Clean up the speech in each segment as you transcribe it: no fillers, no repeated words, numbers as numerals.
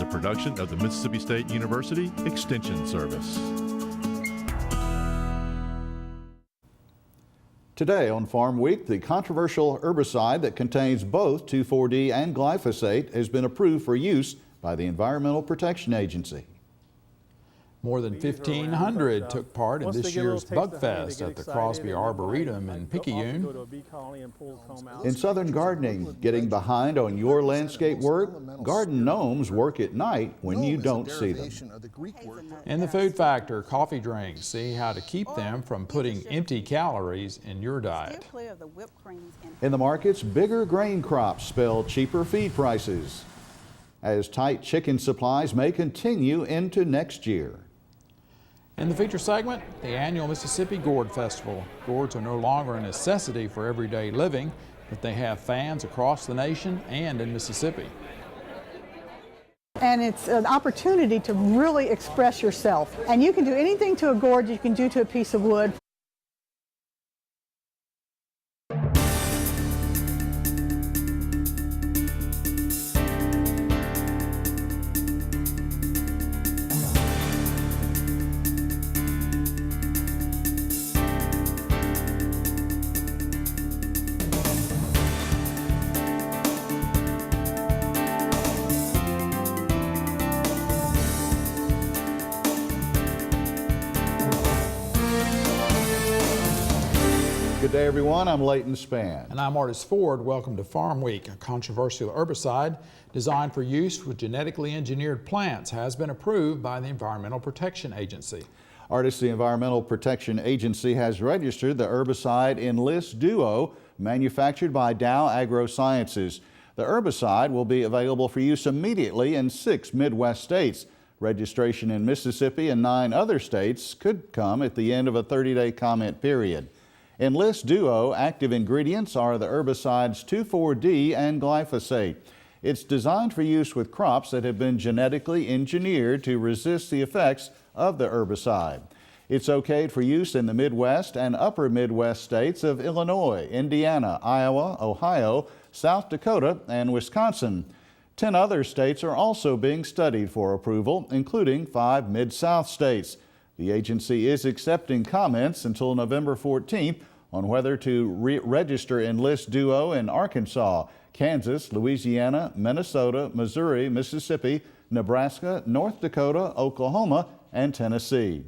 production of the Mississippi State University Extension Service. Today on Farm Week, the controversial herbicide that contains both 2,4-D and glyphosate has been approved for use by the Environmental Protection Agency. More than 1,500 took part in this year's Bugfest at the Crosby Arboretum in Picayune. In southern gardening, getting behind on your landscape work, garden gnomes work at night when you don't see them. In the food factor, coffee drinks, see how to keep them from putting empty calories in your diet. In the markets, bigger grain crops spell cheaper feed prices, as tight chicken supplies may continue into next year. In the feature segment, the annual Mississippi Gourd Festival. Gourds are no longer a necessity for everyday living, but they have fans across the nation and in Mississippi. And it's an opportunity to really express yourself. And you can do anything to a gourd you can do to a piece of wood. Good day, everyone. I'm Leighton Spann. And I'm Artis Ford. Welcome to Farm Week. A controversial herbicide designed for use with genetically engineered plants has been approved by the Environmental Protection Agency. Artis, the Environmental Protection Agency has registered the herbicide Enlist Duo, manufactured by Dow AgroSciences. The herbicide will be available for use immediately in 6 Midwest states. Registration in Mississippi and 9 other states could come at the end of a 30-day comment period. Enlist Duo active ingredients are the herbicides 2,4-D and glyphosate. It's designed for use with crops that have been genetically engineered to resist the effects of the herbicide. It's okayed for use in the Midwest and upper Midwest states of Illinois, Indiana, Iowa, Ohio, South Dakota, and Wisconsin. 10 other states are also being studied for approval, including 5 Mid-South states. The agency is accepting comments until November 14th on whether to register Enlist Duo in Arkansas, Kansas, Louisiana, Minnesota, Missouri, Mississippi, Nebraska, North Dakota, Oklahoma, and Tennessee.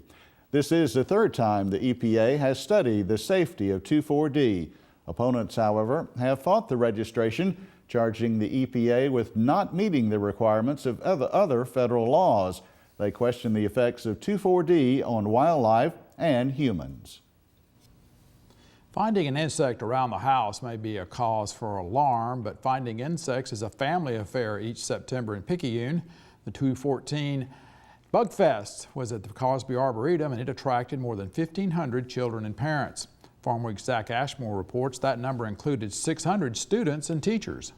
This is the 3rd time the EPA has studied the safety of 2,4-D. Opponents, however, have fought the registration, charging the EPA with not meeting the requirements of other federal laws. They question the effects of 2,4-D on wildlife and humans. Finding an insect around the house may be a cause for alarm, but finding insects is a family affair each September in Picayune. The 2014 Bugfest was at the Crosby Arboretum, and it attracted more than 1,500 children and parents. Farmweek's Zach Ashmore reports that number included 600 students and teachers.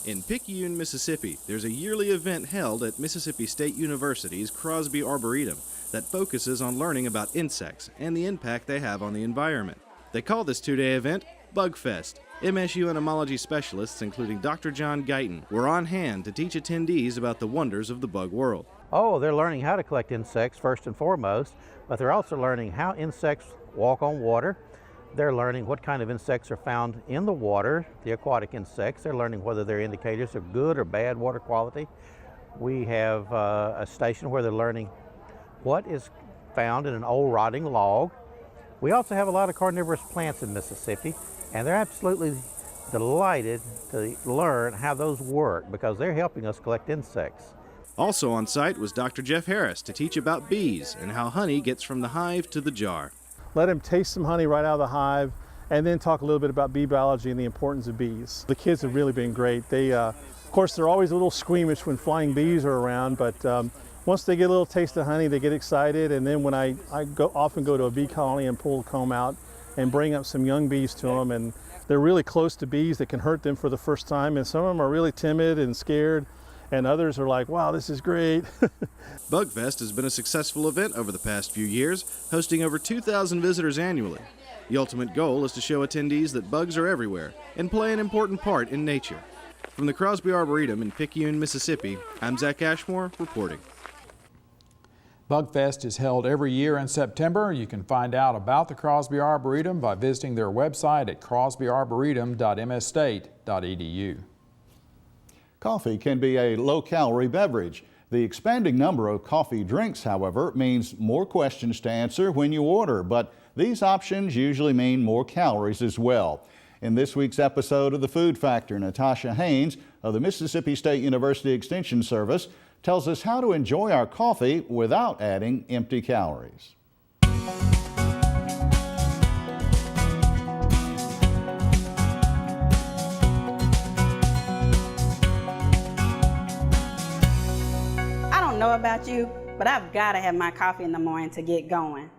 In Picayune, Mississippi, there's a yearly event held at Mississippi State University's Crosby Arboretum that focuses on learning about insects and the impact they have on the environment. They call this 2-day event Bugfest. MSU entomology specialists, including Dr. John Guyton, were on hand to teach attendees about the wonders of the bug world. Oh, they're learning how to collect insects first and foremost, but they're also learning how insects walk on water. They're learning what kind of insects are found in the water, the aquatic insects. They're learning whether they're indicators of good or bad water quality. We have a station where they're learning what is found in an old rotting log. We also have a lot of carnivorous plants in Mississippi, and they're absolutely delighted to learn how those work because they're helping us collect insects. Also on site was Dr. Jeff Harris to teach about bees and how honey gets from the hive to the jar. Let them taste some honey right out of the hive, and then talk a little bit about bee biology and the importance of bees. The kids have really been great. They, of course, they're always a little squeamish when flying bees are around, but once they get a little taste of honey, they get excited. And then when I often go to a bee colony and pull the comb out and bring up some young bees to them, and they're really close to bees that can hurt them for the first time, and some of them are really timid and scared. And others are like, wow, this is great. Bugfest has been a successful event over the past few years, hosting over 2,000 visitors annually. The ultimate goal is to show attendees that bugs are everywhere and play an important part in nature. From the Crosby Arboretum in Picayune, Mississippi, I'm Zach Ashmore reporting. Bugfest is held every year in September. You can find out about the Crosby Arboretum by visiting their website at crosbyarboretum.msstate.edu. Coffee can be a low-calorie beverage. The expanding number of coffee drinks, however, means more questions to answer when you order, but these options usually mean more calories as well. In this week's episode of The Food Factor, Natasha Haynes of the Mississippi State University Extension Service tells us how to enjoy our coffee without adding empty calories. I don't know about you, but I've got to have my coffee in the morning to get going.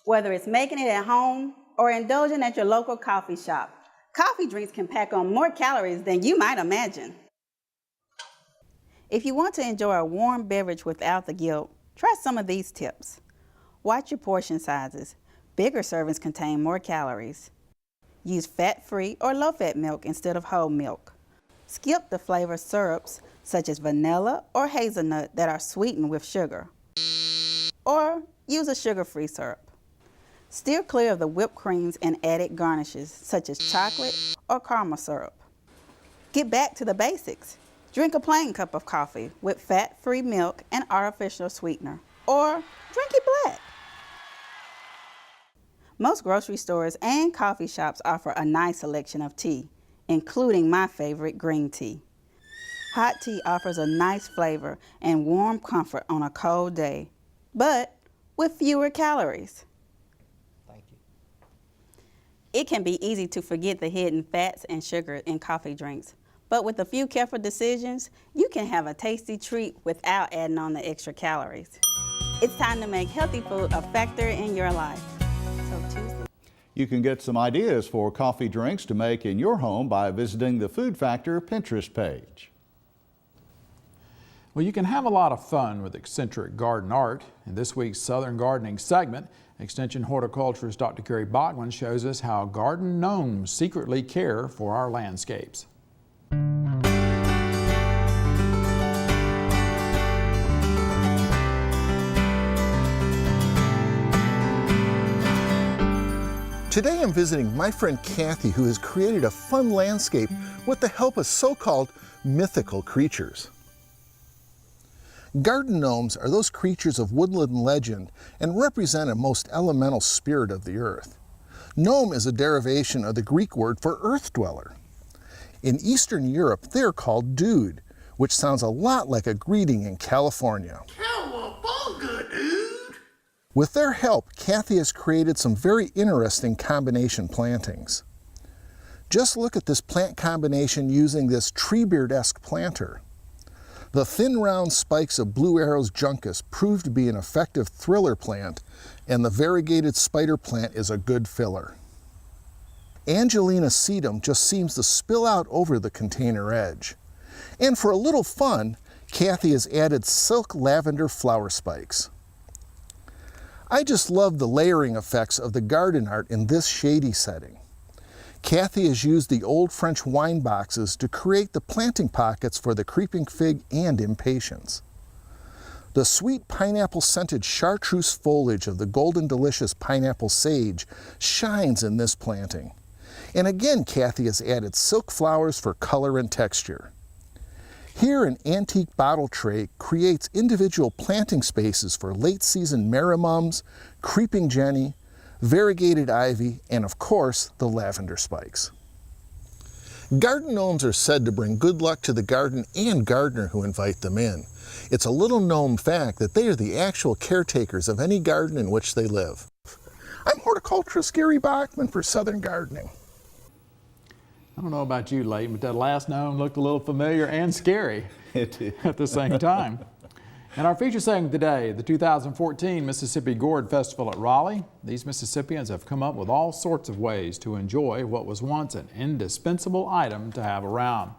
Whether it's making it at home or indulging at your local coffee shop, coffee drinks can pack on more calories than you might imagine. If you want to enjoy a warm beverage without the guilt, try some of these tips. Watch your portion sizes. Bigger servings contain more calories. Use fat-free or low-fat milk instead of whole milk. Skip the flavored syrups such as vanilla or hazelnut that are sweetened with sugar. Or use a sugar-free syrup. Steer clear of the whipped creams and added garnishes such as chocolate or caramel syrup. Get back to the basics. Drink a plain cup of coffee with fat-free milk and artificial sweetener, or drink it black. Most grocery stores and coffee shops offer a nice selection of tea, including my favorite, green tea. Hot tea offers a nice flavor and warm comfort on a cold day, but with fewer calories. Thank you. It can be easy to forget the hidden fats and sugar in coffee drinks. But with a few careful decisions, you can have a tasty treat without adding on the extra calories. It's time to make healthy food a factor in your life. So Tuesday. You can get some ideas for coffee drinks to make in your home by visiting the Food Factor Pinterest page. Well, you can have a lot of fun with eccentric garden art. In this week's Southern Gardening segment, Extension horticulturist Dr. Carrie Bachman shows us how garden gnomes secretly care for our landscapes. Today I'm visiting my friend Kathy, who has created a fun landscape with the help of so-called mythical creatures. Garden gnomes are those creatures of woodland legend and represent a most elemental spirit of the earth. Gnome is a derivation of the Greek word for earth dweller. In Eastern Europe, they are called dude, which sounds a lot like a greeting in California. Cowabunga, dude! With their help, Kathy has created some very interesting combination plantings. Just look at this plant combination using this treebeard-esque planter. The thin round spikes of Blue Arrow's juncus prove to be an effective thriller plant, and the variegated spider plant is a good filler. Angelina sedum just seems to spill out over the container edge. And for a little fun, Kathy has added silk lavender flower spikes. I just love the layering effects of the garden art in this shady setting. Kathy has used the old French wine boxes to create the planting pockets for the creeping fig and impatiens. The sweet pineapple-scented chartreuse foliage of the golden delicious pineapple sage shines in this planting. And again, Kathy has added silk flowers for color and texture. Here, an antique bottle tray creates individual planting spaces for late-season marimums, creeping jenny, variegated ivy, and of course, the lavender spikes. Garden gnomes are said to bring good luck to the garden and gardener who invite them in. It's a little gnome fact that they are the actual caretakers of any garden in which they live. I'm horticulturist Gary Bachman for Southern Gardening. I don't know about you, Leighton, but that last gnome looked a little familiar and scary at the same time. In our feature segment today, the 2014 Mississippi Gourd Festival at Raleigh. These Mississippians have come up with all sorts of ways to enjoy what was once an indispensable item to have around.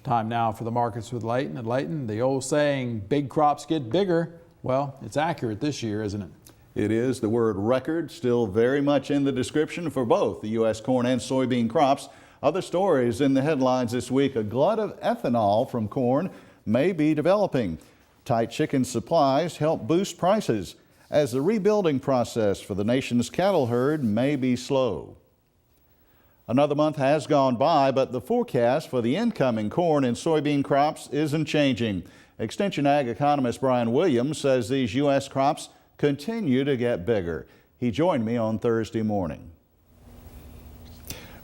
Time now for the markets with Leighton. And Leighton, the old saying, big crops get bigger, well, it's accurate this year, isn't it? It is. The word record still very much in the description for both the U.S. corn and soybean crops. Other stories in the headlines this week: a glut of ethanol from corn may be developing. Tight chicken supplies help boost prices as the rebuilding process for the nation's cattle herd may be slow. Another month has gone by, but the forecast for the incoming corn and soybean crops isn't changing. Extension Ag economist Brian Williams says these U.S. crops continue to get bigger. He joined me on Thursday morning.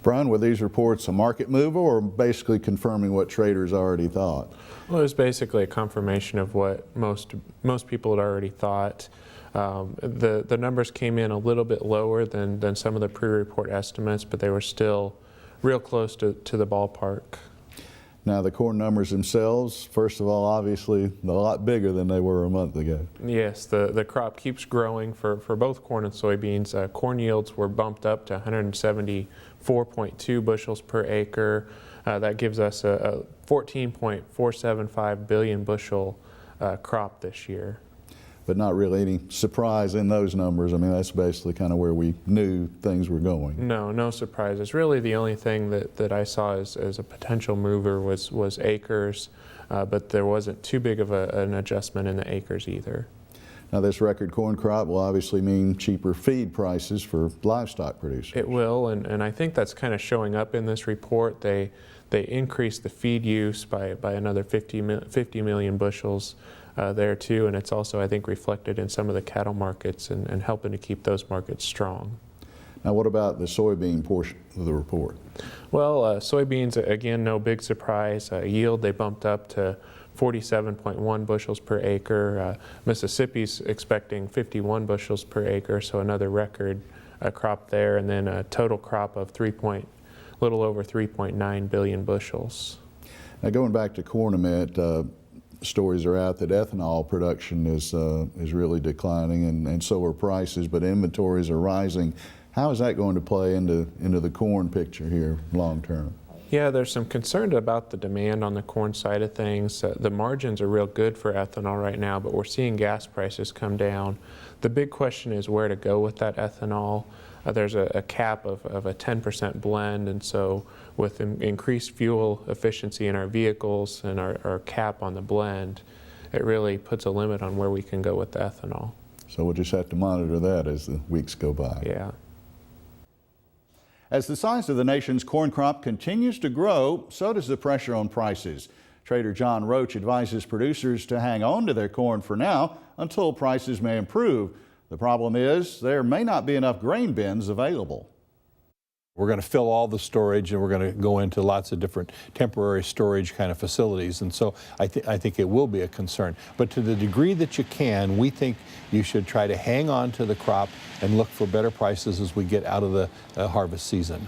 Brian, were these reports a market mover or basically confirming what traders already thought? Well, it was basically a confirmation of what most people had already thought. The numbers came in a little bit lower than some of the pre-report estimates, but they were still real close to the ballpark. Now, the corn numbers themselves, first of all, obviously a lot bigger than they were a month ago. Yes, the crop keeps growing for both corn and soybeans. Corn yields were bumped up to 174.2 bushels per acre. That gives us a 14.475 billion bushel crop this year. But not really any surprise in those numbers. I mean, that's basically kind of where we knew things were going. No surprises. Really, the only thing that I saw as a potential mover was acres, but there wasn't too big of an adjustment in the acres either. Now, this record corn crop will obviously mean cheaper feed prices for livestock producers. It will, and I think that's kind of showing up in this report. They increased the feed use by another 50 million bushels there too, and it's also, I think, reflected in some of the cattle markets and helping to keep those markets strong. Now, what about the soybean portion of the report? Well, soybeans, again, no big surprise. Yield, they bumped up to 47.1 bushels per acre. Mississippi's expecting 51 bushels per acre, so another record crop there, and then a total crop of little over 3.9 billion bushels. Now, going back to corn a minute, stories are out that ethanol production is really declining, and so are prices, but inventories are rising. How is that going to play into the corn picture here long term? Yeah, there's some concern about the demand on the corn side of things. The margins are real good for ethanol right now, but we're seeing gas prices come down. The big question is where to go with that ethanol. There's a cap of a 10% blend, and so with increased fuel efficiency in our vehicles and our cap on the blend, it really puts a limit on where we can go with the ethanol. So we'll just have to monitor that as the weeks go by. Yeah. As the size of the nation's corn crop continues to grow, so does the pressure on prices. Trader John Roach advises producers to hang on to their corn for now until prices may improve. The problem is there may not be enough grain bins available. We're going to fill all the storage, and we're going to go into lots of different temporary storage kind of facilities, and so I think it will be a concern. But to the degree that you can, we think you should try to hang on to the crop and look for better prices as we get out of the harvest season.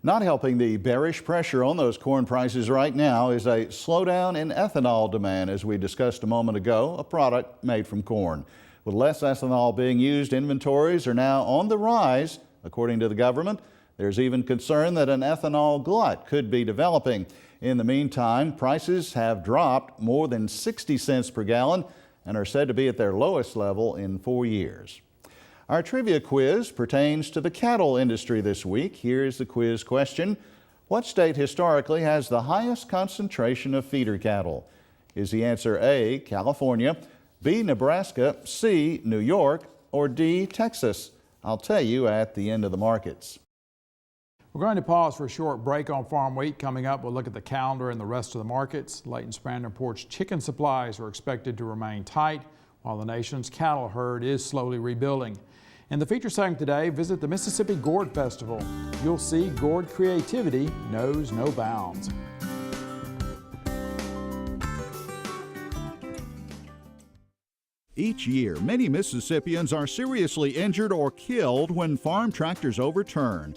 Not helping the bearish pressure on those corn prices right now is a slowdown in ethanol demand, as we discussed a moment ago, a product made from corn. With less ethanol being used, inventories are now on the rise. According to the government, there's even concern that an ethanol glut could be developing. In the meantime, prices have dropped more than 60 cents per gallon and are said to be at their lowest level in 4 years. Our trivia quiz pertains to the cattle industry this week. Here's the quiz question. What state historically has the highest concentration of feeder cattle? Is the answer A, California, B, Nebraska, C, New York, or D, Texas? I'll tell you at the end of the markets. We're going to pause for a short break on Farm Week. Coming up, we'll look at the calendar and the rest of the markets. Leighton Spanier reports chicken supplies are expected to remain tight while the nation's cattle herd is slowly rebuilding. In the feature segment today, visit the Mississippi Gourd Festival. You'll see Gourd creativity knows no bounds. Each year, many Mississippians are seriously injured or killed when farm tractors overturn.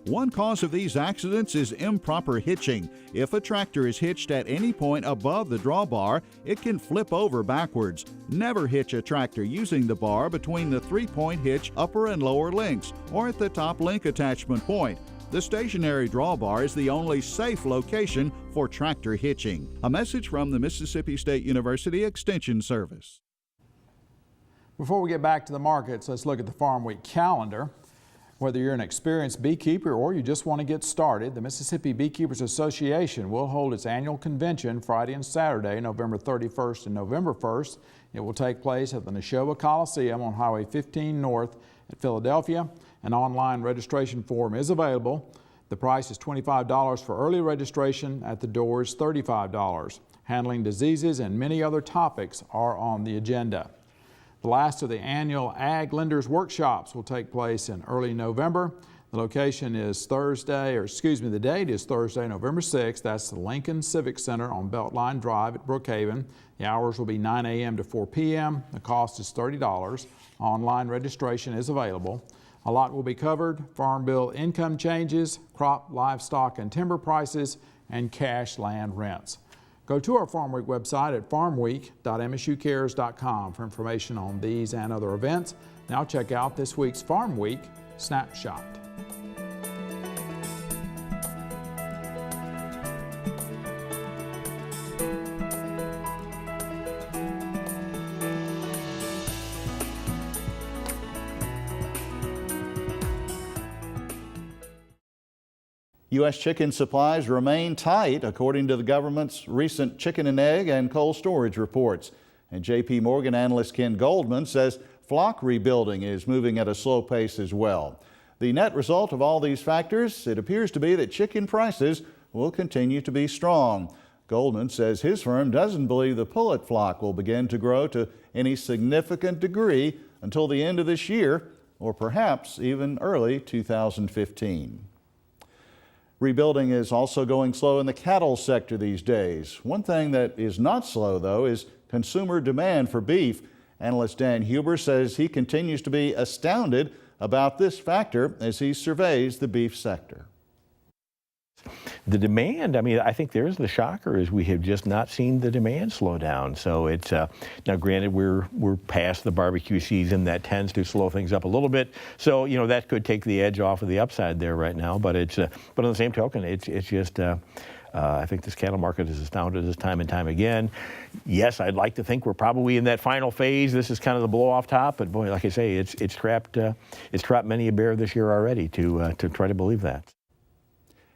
One cause of these accidents is improper hitching. If a tractor is hitched at any point above the drawbar, it can flip over backwards. Never hitch a tractor using the bar between the 3-point hitch upper and lower links or at the top link attachment point. The stationary drawbar is the only safe location for tractor hitching. A message from the Mississippi State University Extension Service. Before we get back to the markets, let's look at the Farm Week calendar. Whether you're an experienced beekeeper or you just want to get started, the Mississippi Beekeepers Association will hold its annual convention Friday and Saturday, November 31st and November 1st. It will take place at the Neshoba Coliseum on Highway 15 North at Philadelphia. An online registration form is available. The price is $25 for early registration. At the door is $35. Handling diseases and many other topics are on the agenda. The last of the annual Ag Lenders Workshops will take place in early November. The location is the date is Thursday, November 6th. That's the Lincoln Civic Center on Beltline Drive at Brookhaven. The hours will be 9 a.m. to 4 p.m. The cost is $30. Online registration is available. A lot will be covered: farm bill income changes, crop, livestock, and timber prices, and cash land rents. Go to our Farm Week website at farmweek.msucares.com for information on these and other events. Now check out this week's Farm Week Snapshot. U.S. chicken supplies remain tight, according to the government's recent chicken and egg and cold storage reports. And J.P. Morgan analyst Ken Goldman says flock rebuilding is moving at a slow pace as well. The net result of all these factors, it appears to be that chicken prices will continue to be strong. Goldman says his firm doesn't believe the pullet flock will begin to grow to any significant degree until the end of this year, or perhaps even early 2015. Rebuilding is also going slow in the cattle sector these days. One thing that is not slow, though, is consumer demand for beef. Analyst Dan Huber says he continues to be astounded about this factor as he surveys the beef sector. The demand, I mean, I think there's the shocker, is we have just not seen the demand slow down. So it's, now granted, we're past the barbecue season. That tends to slow things up a little bit. So, you know, that could take the edge off of the upside there right now. But it's, but on the same token, it's just, I think this cattle market has astounded us time and time again. Yes, I'd like to think we're probably in that final phase. This is kind of the blow off top, but boy, like I say, it's trapped many a bear this year already to try to believe that.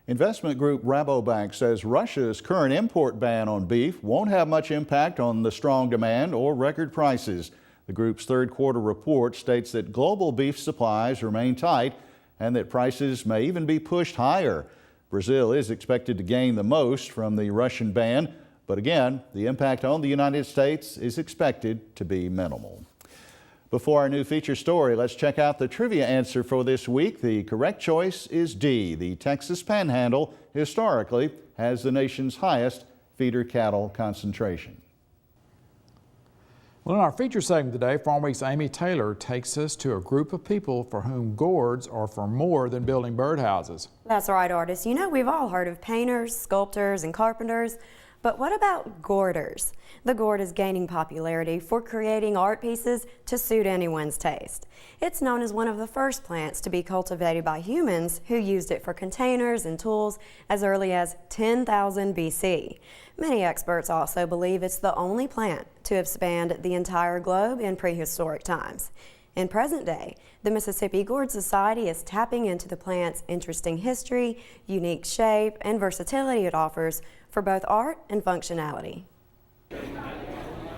Investment group Rabobank says Russia's current import ban on beef won't have much impact on the strong demand or record prices. The group's third quarter report states that global beef supplies remain tight and that prices may even be pushed higher. Brazil is expected to gain the most from the Russian ban, but again, the impact on the United States is expected to be minimal. Before our new feature story, let's check out the trivia answer for this week. The correct choice is D. The Texas Panhandle historically has the nation's highest feeder cattle concentration. Well, in our feature segment today, Farm Week's Amy Taylor takes us to a group of people for whom gourds are for more than building birdhouses. That's right, artists. You know, we've all heard of painters, sculptors, and carpenters. But what about gourders? The gourd is gaining popularity for creating art pieces to suit anyone's taste. It's known as one of the first plants to be cultivated by humans who used it for containers and tools as early as 10,000 BC. Many experts also believe it's the only plant to have spanned the entire globe in prehistoric times. In present day, the Mississippi Gourd Society is tapping into the plant's interesting history, unique shape, and versatility it offers for both art and functionality.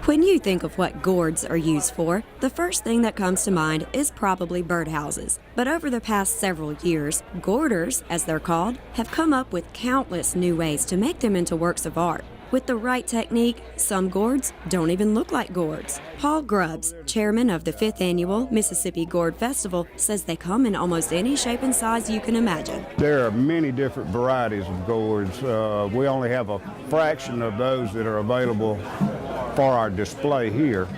When you think of what gourds are used for, the first thing that comes to mind is probably birdhouses. But over the past several years, gourders, as they're called, have come up with countless new ways to make them into works of art. With the right technique, some gourds don't even look like gourds. Paul Grubbs, chairman of the 5th Annual Mississippi Gourd Festival, says they come in almost any shape and size you can imagine. There are many different varieties of gourds. We only have a fraction of those that are available for our display here,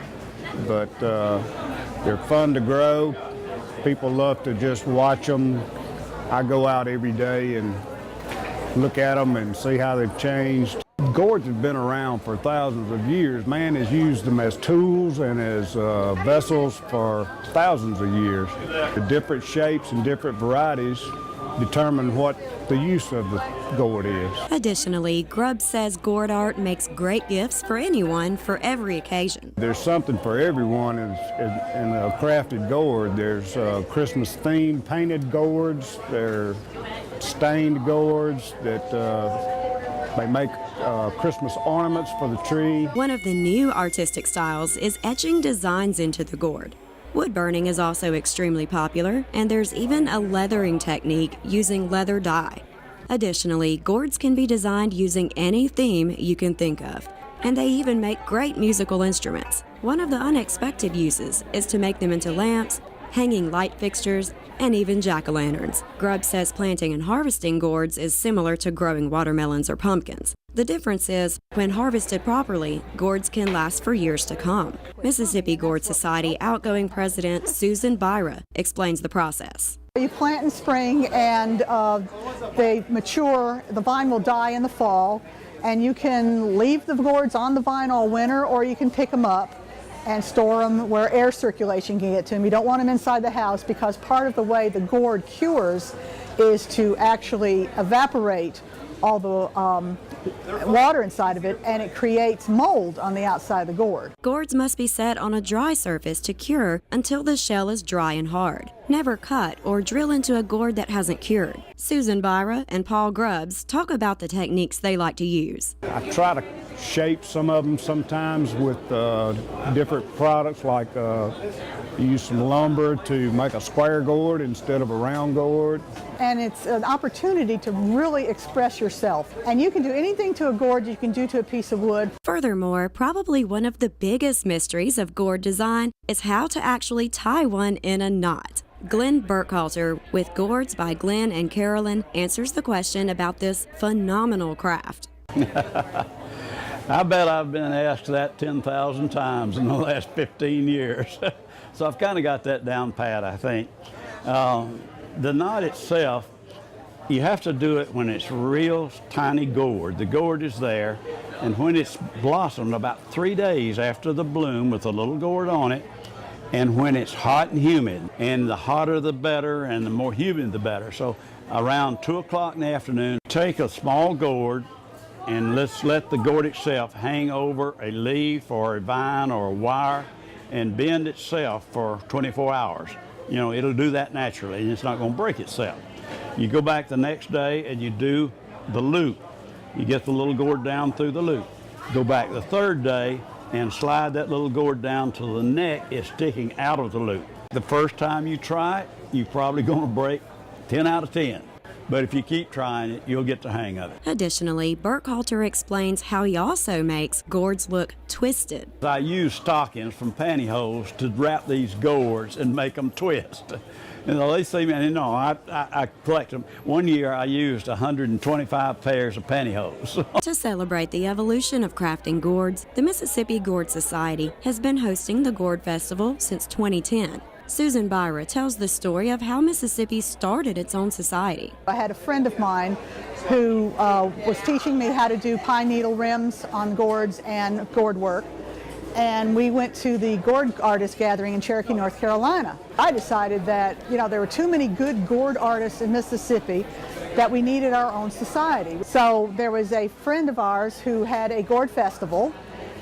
but they're fun to grow. People love to just watch them. I go out every day and look at them and see how they've changed. Gourds have been around for thousands of years. Man has used them as tools and as vessels for thousands of years. The different shapes and different varieties determine what the use of the gourd is. Additionally, Grubb says gourd art makes great gifts for anyone for every occasion. There's something for everyone in a crafted gourd. There's Christmas-themed painted gourds. There are stained gourds that they make Christmas ornaments for the tree. One of the new artistic styles is etching designs into the gourd. Wood burning is also extremely popular, and there's even a leathering technique using leather dye. Additionally, gourds can be designed using any theme you can think of, and they even make great musical instruments. One of the unexpected uses is to make them into lamps, hanging light fixtures, and even jack-o'-lanterns. Grubb says planting and harvesting gourds is similar to growing watermelons or pumpkins. The difference is, when harvested properly, gourds can last for years to come. Mississippi Gourd Society outgoing president Susan Byra explains the process. You plant in spring and they mature, the vine will die in the fall, and you can leave the gourds on the vine all winter, or you can pick them up and store them where air circulation can get to them. You don't want them inside the house, because part of the way the gourd cures is to actually evaporate all the water inside of it, and it creates mold on the outside of the gourd. Gourds must be set on a dry surface to cure until the shell is dry and hard. Never cut or drill into a gourd that hasn't cured. Susan Byra and Paul Grubbs talk about the techniques they like to use. I try to shape some of them sometimes with different products, like use some lumber to make a square gourd instead of a round gourd. And it's an opportunity to really express yourself. And you can do anything to a gourd you can do to a piece of wood. Furthermore, probably one of the biggest mysteries of gourd design is how to actually tie one in a knot. Glenn Burkhalter with Gourds by Glenn and Carolyn answers the question about this phenomenal craft. I bet I've been asked that 10,000 times in the last 15 years. So I've kind of got that down pat, I think. The knot itself, you have to do it when it's real tiny gourd. The gourd is there, and when it's blossomed about 3 days after the bloom with a little gourd on it, and when it's hot and humid, and the hotter the better, and the more humid the better. So around 2 o'clock in the afternoon, take a small gourd, and let's let the gourd itself hang over a leaf or a vine or a wire and bend itself for 24 hours. You know, it'll do that naturally, and it's not going to break itself. You go back the next day and you do the loop. You get the little gourd down through the loop. Go back the third day and slide that little gourd down till the neck is sticking out of the loop. The first time you try it, you're probably going to break 10 out of 10. But if you keep trying it, you'll get the hang of it. Additionally, Burkhalter explains how he also makes gourds look twisted. I use stockings from pantyhose to wrap these gourds and make them twist. And they see me, and you know, I collect them. One year I used 125 pairs of pantyhose. To celebrate the evolution of crafting gourds, the Mississippi Gourd Society has been hosting the Gourd Festival since 2010. Susan Byra tells the story of how Mississippi started its own society. I had a friend of mine who was teaching me how to do pine needle rims on gourds and gourd work. And we went to the gourd artist gathering in Cherokee, North Carolina. I decided that, you know, there were too many good gourd artists in Mississippi, that we needed our own society. So there was a friend of ours who had a gourd festival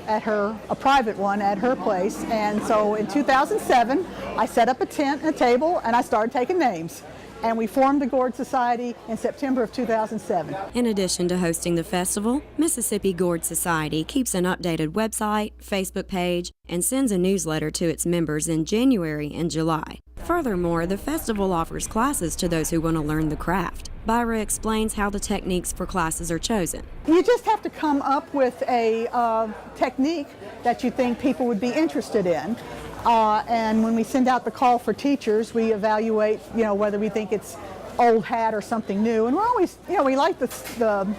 at a private one at her place. And so in 2007, I set up a tent and a table, and I started taking names. And we formed the Gourd Society in September of 2007. In addition to hosting the festival, Mississippi Gourd Society keeps an updated website, Facebook page, and sends a newsletter to its members in January and July. Furthermore, the festival offers classes to those who want to learn the craft. Byra explains how the techniques for classes are chosen. You just have to come up with a technique that you think people would be interested in. And when we send out the call for teachers, we evaluate, you know, whether we think it's old hat or something new. And we're always, you know, we like the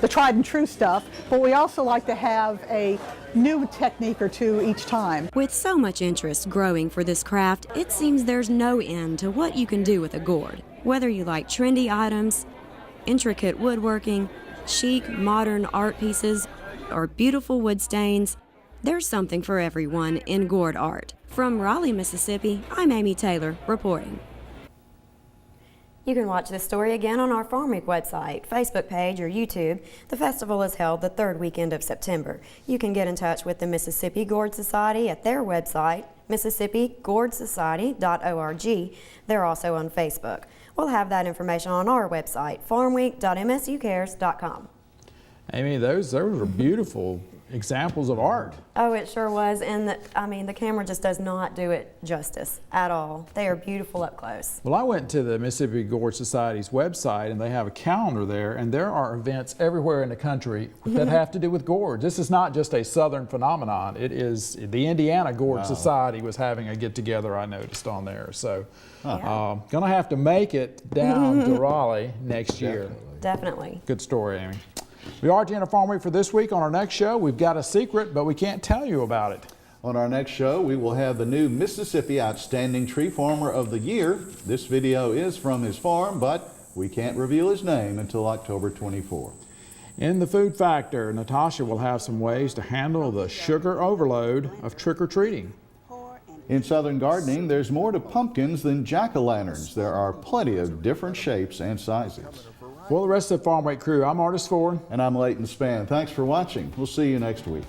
tried and true stuff, but we also like to have a new technique or two each time. With so much interest growing for this craft, it seems there's no end to what you can do with a gourd. Whether you like trendy items, intricate woodworking, chic modern art pieces, or beautiful wood stains, there's something for everyone in gourd art. From Raleigh, Mississippi, I'm Amy Taylor reporting. You can watch this story again on our Farm Week website, Facebook page, or YouTube. The festival is held the third weekend of September. You can get in touch with the Mississippi Gourd Society at their website, MississippiGourdsociety.org. They're also on Facebook. We'll have that information on our website, farmweek.msucares.com. Amy, those are beautiful examples of art. Oh, it sure was, and the camera just does not do it justice at all. They are beautiful up close. Well, I went to the Mississippi Gourd Society's website, and they have a calendar there, and there are events everywhere in the country that have to do with gourds. This is not just a southern phenomenon. It is the Indiana Gourd Society was having a get-together, I noticed on there. So, gonna have to make it down to Raleigh next year. Definitely. Good story, Amy. We are at the end of Farm Week for this week. On our next show, we've got a secret, but we can't tell you about it. On our next show, we will have the new Mississippi Outstanding Tree Farmer of the Year. This video is from his farm, but we can't reveal his name until October 24th. In the Food Factor, Natasha will have some ways to handle the sugar overload of trick-or-treating. In Southern Gardening, there's more to pumpkins than jack-o'-lanterns. There are plenty of different shapes and sizes. For the rest of the Farm Week crew, I'm Artist Ford. And I'm Leighton Spann. Thanks for watching. We'll see you next week.